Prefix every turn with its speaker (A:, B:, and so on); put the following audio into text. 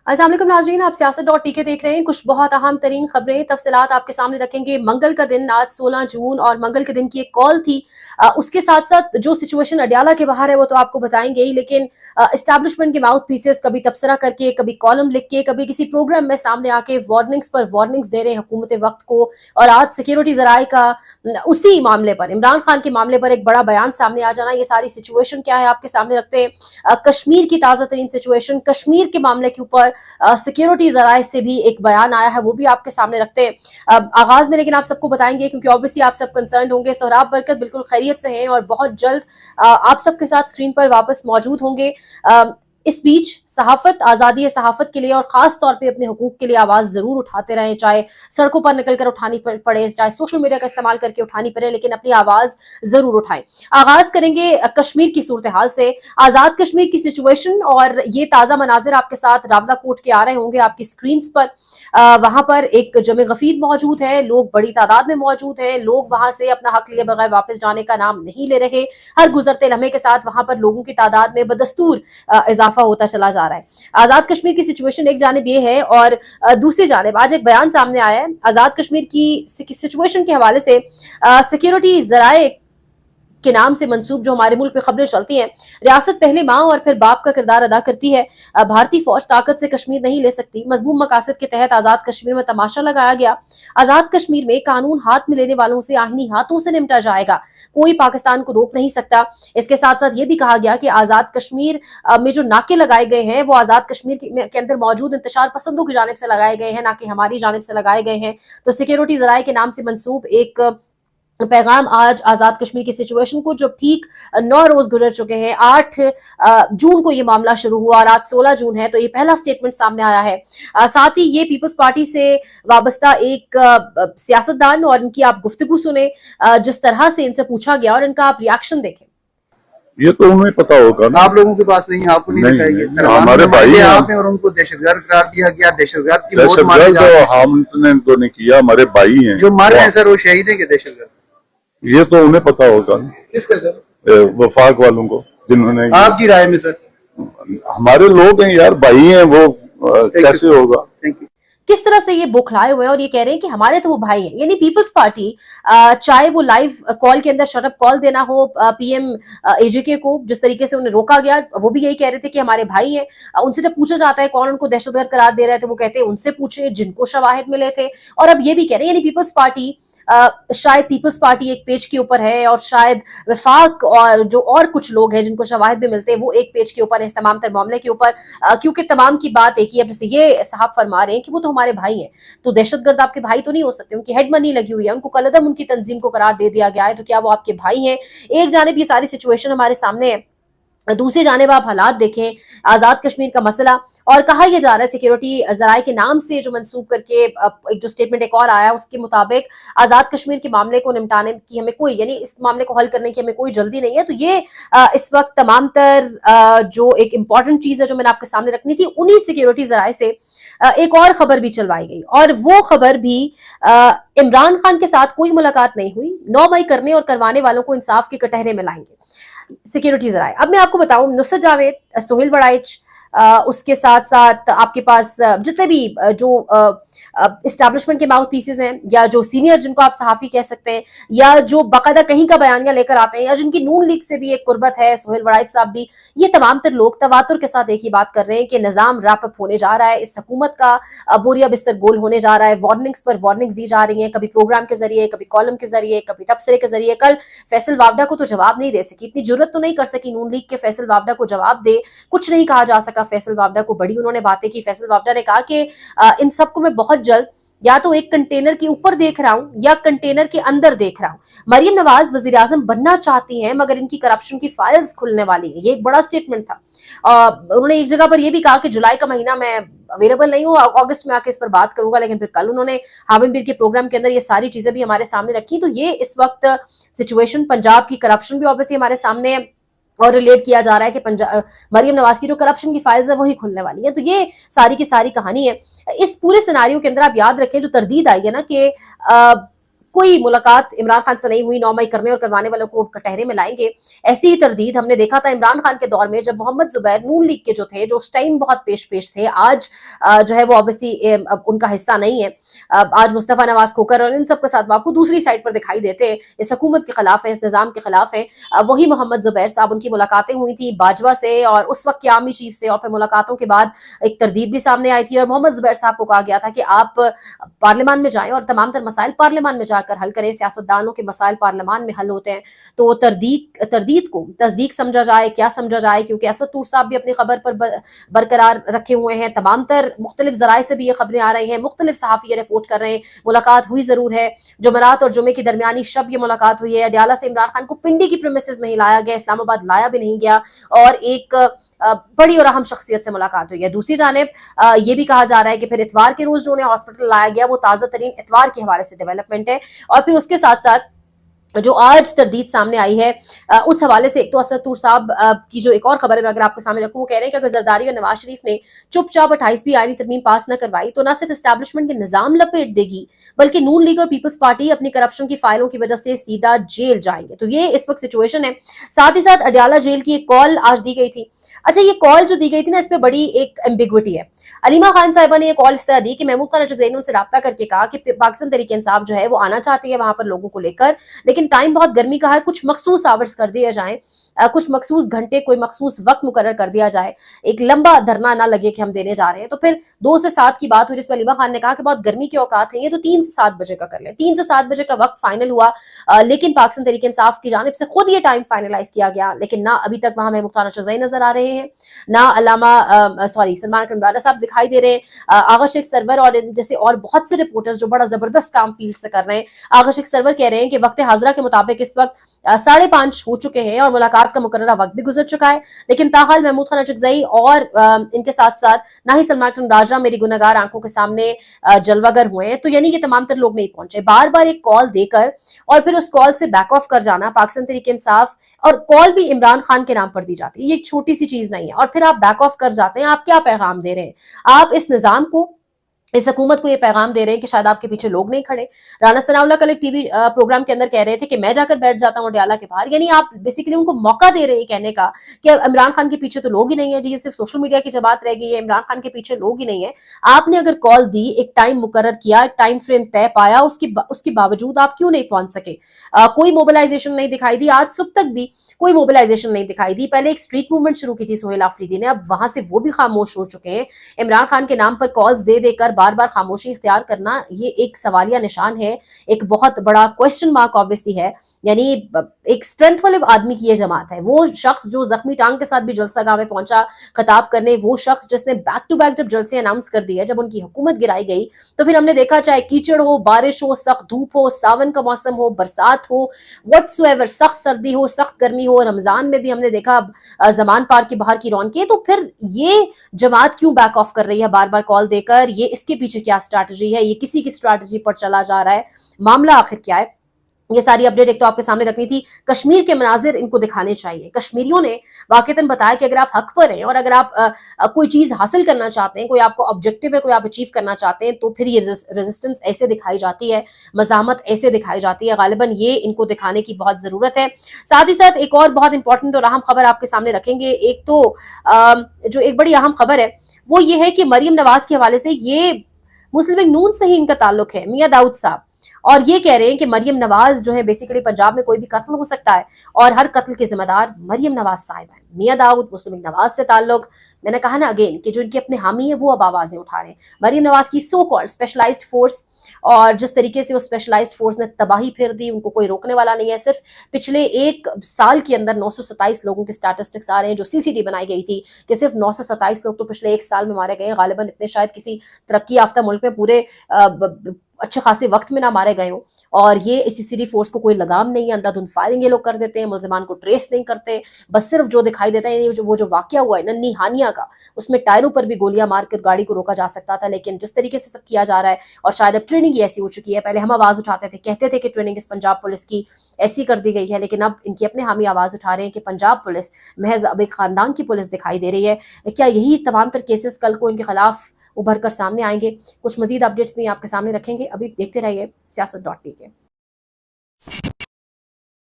A: अस्सलाम वालेकुम नाज़रीन, आप सियासत.टी देख रहे हैं। कुछ बहुत अहम तरीन खबरें तफसीलात आपके सामने रखेंगे। मंगल का दिन आज 16 जून और मंगल के दिन की एक कॉल थी। उसके साथ साथ जो सिचुएशन अडियाला के बाहर है वो तो आपको बताएंगे ही, लेकिन एस्टैब्लिशमेंट के माउथ पीसेस कभी तबसरा करके, कभी कॉलम लिख के, कभी किसी प्रोग्राम में सामने आके वार्निंग्स पर वार्निंग्स दे रहे हैं हुकूमत वक्त को। और आज सिक्योरिटी जराए का उसी मामले पर, इमरान खान के मामले पर एक बड़ा बयान सामने आ जाना। ये सारी सिचुएशन क्या है आपके सामने रखते हैं। कश्मीर की ताज़ा तरीन सिचुएशन, कश्मीर के मामले के ऊपर सिक्योरिटी जराए से भी एक बयान आया है, वो भी आपके सामने रखते हैं आगाज में। लेकिन आप सबको बताएंगे क्योंकि ऑब्वियसली आप सब कंसर्न होंगे। सोहराब बरकत बिल्कुल खैरियत से हैं और बहुत जल्द आप सबके साथ स्क्रीन पर वापस मौजूद होंगे। इस बीच सहाफत, आज़ादी है सहाफत के लिए और खास तौर पे अपने हुकूक के लिए आवाज़ ज़रूर उठाते रहें, चाहे सड़कों पर निकल कर उठानी पड़े, चाहे सोशल मीडिया का इस्तेमाल करके उठानी पड़े, लेकिन अपनी आवाज़ ज़रूर उठाएं। आगाज़ करेंगे कश्मीर की सूरत हाल से, आज़ाद कश्मीर की सिचुएशन, और ये ताज़ा मनाजिर आपके साथ रावला कोट के आ रहे होंगे आपकी स्क्रीन पर। वहां पर एक जमे गफीर मौजूद है, लोग बड़ी तादाद में मौजूद हैं, लोग वहां से अपना हक लिए बगैर वापस जाने का नाम नहीं ले रहे। हर गुजरते लम्हे के साथ वहां पर लोगों की तादाद में बदस्तूर इजाफा होता चला जा रहा है। आजाद कश्मीर की सिचुएशन एक जानिब ये है और दूसरी जानिब आज एक बयान सामने आया है आजाद कश्मीर की सिचुएशन के हवाले से। सिक्योरिटी जराए के नाम से मंसूब जो हमारे मुल्क में खबरें चलती हैं, रियासत पहले माँ और फिर बाप का किरदार अदा करती है। भारतीय फौज ताकत से कश्मीर नहीं ले सकती। मजमूम मकासद के तहत आजाद कश्मीर में तमाशा लगाया गया। आजाद कश्मीर में कानून हाथ में लेने वालों से आहिनी हाथों से निपटा जाएगा, कोई पाकिस्तान को रोक नहीं सकता। इसके साथ साथ ये भी कहा गया कि आजाद कश्मीर में जो नाके लगाए गए हैं वो आजाद कश्मीर के अंदर मौजूद इंतशार पसंदों की जानिब से लगाए गए हैं, ना कि हमारी जानिब से लगाए गए हैं। तो सिक्योरिटी जराए के नाम से मंसूब एक पैगाम आज आजाद कश्मीर की सिचुएशन को, जब ठीक 9 रोज गुजर चुके हैं, 8 जून को ये मामला शुरू हुआ और आज 16 जून है, तो ये पहला स्टेटमेंट सामने आया है। साथ ही ये पीपल्स पार्टी से वाबस्ता एक सियासतदान और इनकी आप गुफ्तगू सुने, जिस तरह से इनसे पूछा गया और इनका आप रिएक्शन देखें।
B: ये तो उन्हें पता होगा ना,
C: आप लोगों के पास नहीं, आपको नहीं बताएंगे।
B: हमारे भाई हैं
C: और उनको दहशतगर्द करार दिया गया, दहशतगर्द की मौत
B: हमने तो नहीं किया, हमारे भाई हैं
C: जो मारे हैं सर, वो शहीद है कि दहशतगर्द?
B: ये तो उन्हें पता होगा।
C: किसका सर?
B: वफाक वालों को, जिन्होंने।
C: आपकी राय में सर?
B: हमारे लोग हैं यार, भाई हैं वो, कैसे होगा?
C: Thank you.
A: किस तरह से ये बौखलाए हुए हैं और ये कह रहे हैं कि हमारे तो वो भाई हैं, यानी पीपल्स पार्टी, चाहे वो लाइव कॉल के अंदर शटअप कॉल देना हो पीएम एजेके को, जिस तरीके से उन्हें रोका गया, वो भी यही कह रहे थे कि हमारे भाई हैं। उनसे जब पूछा जाता है कौन उनको दहशतगर्द करार दे रहे थे, वो कहते हैं उनसे पूछे जिनको शवाहिद मिले थे। और अब ये भी कह रहे हैं, यानी पीपल्स पार्टी, शायद पीपल्स पार्टी एक पेज के ऊपर है और शायद वफाक और जो और कुछ लोग हैं जिनको शवाहिद भी मिलते हैं वो एक पेज के ऊपर है इस तमाम तर मामले के ऊपर, क्योंकि तमाम की बात एक ही है। जैसे ये साहब फरमा रहे हैं कि वो तो हमारे भाई हैं, तो दहशतगर्द आपके भाई तो नहीं हो सकते, उनकी हेड मनी लगी हुई है, उनको कलदम उनकी तंजीम को करार दे दिया गया है, तो क्या वो आपके भाई हैं? एक जानिब ये सारी सिचुएशन हमारे सामने है, दूसरी जानिब आप हालात देखें, आजाद कश्मीर का मसला, और कहा यह जा रहा है सिक्योरिटी जराए के नाम से जो मंसूब करके एक जो स्टेटमेंट एक और आया उसके मुताबिक आजाद कश्मीर के मामले को निपटाने की हमें कोई, यानी इस मामले को हल करने की हमें कोई जल्दी नहीं है। तो ये इस वक्त तमाम तर जो एक इंपॉर्टेंट चीज है जो मैंने आपके सामने रखनी थी, उन्हीं सिक्योरिटी जराए से एक और खबर भी चलवाई गई, और वो खबर भी इमरान खान के साथ कोई मुलाकात नहीं हुई। 9 मई करने और करवाने वालों को इंसाफ के कटहरे में लाएंगे सिक्योरिटी जराए। अब मैं आपको बताऊं, नुसरत जावेद, सोहेल बड़ाइच, उसके साथ साथ आपके पास जितने भी जो इस्टेब्लिशमेंट के माउथ पीसेस हैं, या जो सीनियर जिनको आप सहाफी कह सकते हैं, या जो बाकायदा कहीं का बयानिया लेकर आते हैं, या जिनकी नून लीग से भी एक कुर्बत है, सोहेल बड़ाइच साहब भी, ये तमाम तर लोग तवातुर के साथ एक ही बात कर रहे हैं कि निजाम रैप अप होने जा रहा है, इस हुकूमत का बोरिया बिस्तर गोल होने जा रहा है। वार्निंग्स पर वार्निंग्स दी जा रही हैं, कभी प्रोग्राम के जरिए, कभी कॉलम के जरिए, कभी तबसरे के जरिए। कल फैसल वावडा को तो जवाब नहीं दे सकी, इतनी जुर्रत तो नहीं कर सकी नून लीग के फैसल वावडा को जवाब दे, कुछ नहीं कहा जा सका फैसल वावडा को। बड़ी उन्होंने बातें की। फैसल वावडा ने कहा कि इन सबको मैं बहुत जल्द या तो एक कंटेनर के ऊपर देख रहा हूं या कंटेनर के अंदर देख रहा हूं। मरियम नवाज वजीर आजम बनना चाहती हैं मगर इनकी करप्शन की फाइल्स खुलने वाली है, ये एक बड़ा स्टेटमेंट था। उन्होंने एक जगह पर यह भी कहा कि जुलाई का महीना मैं अवेलेबल नहीं हूँ, अगस्त में आके इस पर बात करूंगा। लेकिन फिर कल उन्होंने हामिद बीर के प्रोग्राम के अंदर ये सारी चीजें भी हमारे सामने रखी। तो ये इस वक्त सिचुएशन, पंजाब की करप्शन भी ऑब्वियसली हमारे सामने है, और रिलेट किया जा रहा है कि मरियम नवाज की जो करप्शन की फाइल्स है वही खुलने वाली है। तो ये सारी की सारी कहानी है। इस पूरे सिनारियो के अंदर आप याद रखें जो तरदीद आई है ना कि कोई मुलाकात इमरान खान से नहीं हुई, 9 मई करने और करवाने वालों को कटहरे में लाएंगे। ऐसी ही तरदीद हमने देखा था इमरान खान के दौर में, जब मोहम्मद जुबैर नून लीग के जो थे, जो उस टाइम बहुत पेश थे, आज जो है वो ऑब्वियसली उनका हिस्सा नहीं है। आज मुस्तफा नवाज खोकर और इन सब के साथ वो आपको दूसरी साइड पर दिखाई देते हैं, इस हुकूमत के खिलाफ है, इस निजाम के खिलाफ है। वही मोहम्मद जुबैर साहब, उनकी मुलाकातें हुई थी बाजवा से और उस वक्त की आर्मी चीफ से, और फिर मुलाकातों के बाद एक तरदीद भी सामने आई थी और मोहम्मद जुबैर साहब को कहा गया था कि आप पार्लियामान में जाएं और तमाम तर मसाइल पार्लियामान में जाकर हल करें, सियासतदानों के मसाइल पार्लियामान में हल होते हैं। तो तरदीद को तस्दीक समझा जाए, क्या समझा जाए, क्योंकि असद तूर साहब भी अपनी खबर पर बरकरार रखे हुए हैं, तमाम तर मुख्तलिफ जराए से भी ये खबरें आ रही हैं, मुख्तलिफ सहाफ़ी रिपोर्ट कर रहे हैं, मुलाकात हुई जरूर है, जुमेरात और जुमे की दरमियानी शब ये मुलाकात हुई है। अडियाला से इमरान खान को पिंडी की प्रीमिसेस में ही लाया गया, इस्लामाबाद लाया भी नहीं गया, और एक बड़ी और अहम शख्सियत से मुलाकात हुई है। दूसरी जानिब ये भी कहा जा रहा है कि फिर इतवार के रोज जो उन्हें हॉस्पिटल लाया गया वो ताज़ा तरीन इतवार के हवाले से डेवलपमेंट है। और फिर उसके साथ साथ जो आज तरदीद सामने आई है उस हवाले से, एक तो असद तूर साहब की जो एक और खबर है मैं अगर आपके सामने रखूं, वो कह रहे हैं कि अगर जरदारी और नवाज शरीफ ने चुपचाप 28वीं आईनी तरमीम पास न करवाई तो न सिर्फ एस्टैब्लिशमेंट के निजाम लपेट देगी, बल्कि नून लीग और पीपल्स पार्टी अपनी करप्शन की फाइलों की वजह से सीधा जेल जाएंगे। तो ये इस वक्त सिचुएशन है। साथ ही साथ अडियाला जेल की एक कॉल आज दी गई थी। अच्छा, ये कॉल जो दी गई थी ना, इसमें बड़ी एक एम्बिग्विटी है। अलीमा खान साहिबा ने ये कॉल इस तरह दी कि महमूद खान अजहर ने उनसे रब्ता करके कहा कि पाकिस्तान तहरीक इंसाफ जो है वो आना चाहती है वहां पर लोगों को लेकर, लेकिन टाइम बहुत गर्मी का है, कुछ मखसूस आवर्स कर दिए जाए, कुछ मखसूस घंटे, कोई मखसूस वक्त मुकर्रर कर दिया जाए, एक लंबा धरना ना लगे कि हम देने जा रहे हैं। तो फिर 2 से 7 की बात हुई, जिसमें अलीमा खान ने कहा कि बहुत गर्मी के औकात है, ये तो 3 से 7 बजे का कर ले। 3 से 7 बजे का वक्त फाइनल हुआ, लेकिन पाकिस्तान तहरीक इंसाफ की जानिब से खुद ये टाइम फाइनलाइज किया गया, लेकिन ना अभी तक वहां महमूद खान अशरजई नजर आ रहे हैं, ना सलमान अकरम साहब दिखाई दे रहे हैं, आगा शेख सरवर और जैसे और बहुत से रिपोर्टर्स जो बड़ा जबरदस्त काम फील्ड से कर रहे हैं। आगा शेख सरवर कह रहे हैं कि वक्त हाजरा के मुताबिक इस वक्त 5:30 हो चुके हैं और मुलाकात का मुकर्ररा वक्त भी गुजर चुका है, लेकिन ताहाल महमूद खान अजहर और इनके साथ साथ ना ही सलमान अकरम राजा मेरी गुनहगार आंखों के सामने जलवागर हुए हैं। तो यानी कि तमाम तर लोग नहीं पहुंचे। बार बार एक कॉल देकर और फिर उस कॉल से बैक ऑफ कर जाना पाकिस्तान तहरीक इंसाफ, और कॉल भी इमरान खान के नाम पर दी जाती है, ये एक छोटी सी चीज नहीं है, और फिर आप बैक ऑफ कर जाते हैं। आप क्या पैगाम दे रहे हैं? आप इस निजाम को, इस हुकूमत को ये पैगाम दे रहे हैं कि शायद आपके पीछे लोग नहीं खड़े। राना सनाउल्लाह कल एक टीवी प्रोग्राम के अंदर कह रहे थे कि मैं जाकर बैठ जाता हूं अडियाला के बाहर, यानी आप बेसिकली उनको मौका दे रहे हैं कहने का कि इमरान खान के पीछे तो लोग ही नहीं है जी, ये सिर्फ सोशल मीडिया की जबात रह गई है, इमरान खान के पीछे लोग ही नहीं है। आपने अगर कॉल दी, एक टाइम मुकर्रर किया, एक टाइम फ्रेम तय पाया, उसके बावजूद आप क्यों नहीं पहुंच सके? कोई मोबिलाइजेशन नहीं दिखाई दी, आज सुबह तक भी कोई मोबिलाइजेशन नहीं दिखाई दी। पहले एक स्ट्रीट मूवमेंट शुरू की थी सोहेल आफरीदी ने, अब वहां से वो भी खामोश हो चुके हैं। इमरान खान के नाम पर कॉल्स दे देकर बार बार खामोशी इख्तियार करना, ये एक सवालिया निशान है, एक बहुत बड़ा क्वेश्चन मार्क ऑब्वियसली है। यानी एक स्ट्रेंथ वाले आदमी की ये जमात है, वो शख्स जो जख्मी टांग के साथ भी जलसागाह में पहुंचा खिताब करने, वो शख्स जिसने बैक टू बैक जब जलसे अनाउंस कर दिया, जब उनकी हुकूमत गिराई गई, तो फिर हमने देखा चाहे कीचड़ हो, बारिश हो, सख्त धूप हो, सावन का मौसम हो, बरसात हो, व्हाट्सएवर, सख्त सर्दी हो, सख्त गर्मी हो, रमजान में भी हमने देखा जमान पार्क के बाहर की रौनकें, तो फिर ये जमात क्यों बैक ऑफ कर रही है बार बार कॉल देकर? ये इसके पीछे क्या स्ट्रैटेजी है? ये किसी की स्ट्रैटेजी पर चला जा रहा है? मामला आखिर क्या है? ये सारी अपडेट एक तो आपके सामने रखनी थी। कश्मीर के मनाजिर इनको दिखाने चाहिए। कश्मीरियों ने वाकईतन बताया कि अगर आप हक पर हैं और अगर आप कोई चीज हासिल करना चाहते हैं, कोई आपको ऑब्जेक्टिव है, कोई आप अचीव करना चाहते हैं, तो फिर ये रेजिस्टेंस ऐसे दिखाई जाती है, मज़ाहमत ऐसे दिखाई जाती है। गालिबन ये इनको दिखाने की बहुत जरूरत है। साथ ही साथ एक और बहुत इंपॉर्टेंट और अहम खबर आपके सामने रखेंगे। एक तो जो एक बड़ी अहम खबर है वो ये है कि मरियम नवाज के हवाले से, ये मुस्लिम लीग नून से ही इनका ताल्लुक है, मियां दाऊद साहब, और ये कह रहे हैं कि मरियम नवाज जो है बेसिकली पंजाब में कोई भी कत्ल हो सकता है और हर कत्ल के जिम्मेदार मरियम नवाज साहिब हैं। मियां दाऊद, मुस्लिम लीग नवाज से ताल्लुक, मैंने कहा ना अगेन कि जो इनके अपने हामी है वो अब आवाजें उठा रहे हैं। मरियम नवाज की सो कॉल्ड स्पेशलाइज्ड फोर्स, और जिस तरीके से उस स्पेशलाइज्ड फोर्स ने तबाही फेर दी, उनको कोई रोकने वाला नहीं है। सिर्फ पिछले 1 साल के अंदर 927 लोगों के स्टैटिस्टिक्स आ रहे हैं, जो सीसीटी बनाई गई थी कि सिर्फ 927 लोग तो पिछले 1 साल में मारे गए। गालिबन इतने शायद किसी तरक्की याफ्ता मुल्क में पूरे अच्छे खासे वक्त में ना मारे गए हो। और ये सीसीटी फोर्स को कोई लगाम नहीं है, अंधाधुंध फायरिंग ये लोग कर देते हैं, मुल्जिमान को ट्रेस नहीं करते, बस सिर्फ जो दिखाई देता है वो जो वाकया हुआ है नन्ही हानिया का, उसमें टायरों पर भी गोलियां मारकर गाड़ी को रोका जा सकता था, लेकिन जिस तरीके से सब किया जा रहा है, और शायद अब ट्रेनिंग ऐसी हो चुकी है। पहले हम आवाज उठाते थे, कहते थे कि ट्रेनिंग इस पंजाब पुलिस की ऐसी कर दी गई है, लेकिन अब इनकी अपने हामी आवाज उठा रहे हैं कि पंजाब पुलिस महज अब एक खानदान की पुलिस दिखाई दे रही है। क्या यही तमाम तर केसेस कल को इनके खिलाफ उभर कर सामने आएंगे? कुछ मजीद अपडेट्स भी आपके सामने रखेंगे। अभी देखते रहिए Siyasat.pk।
C: सर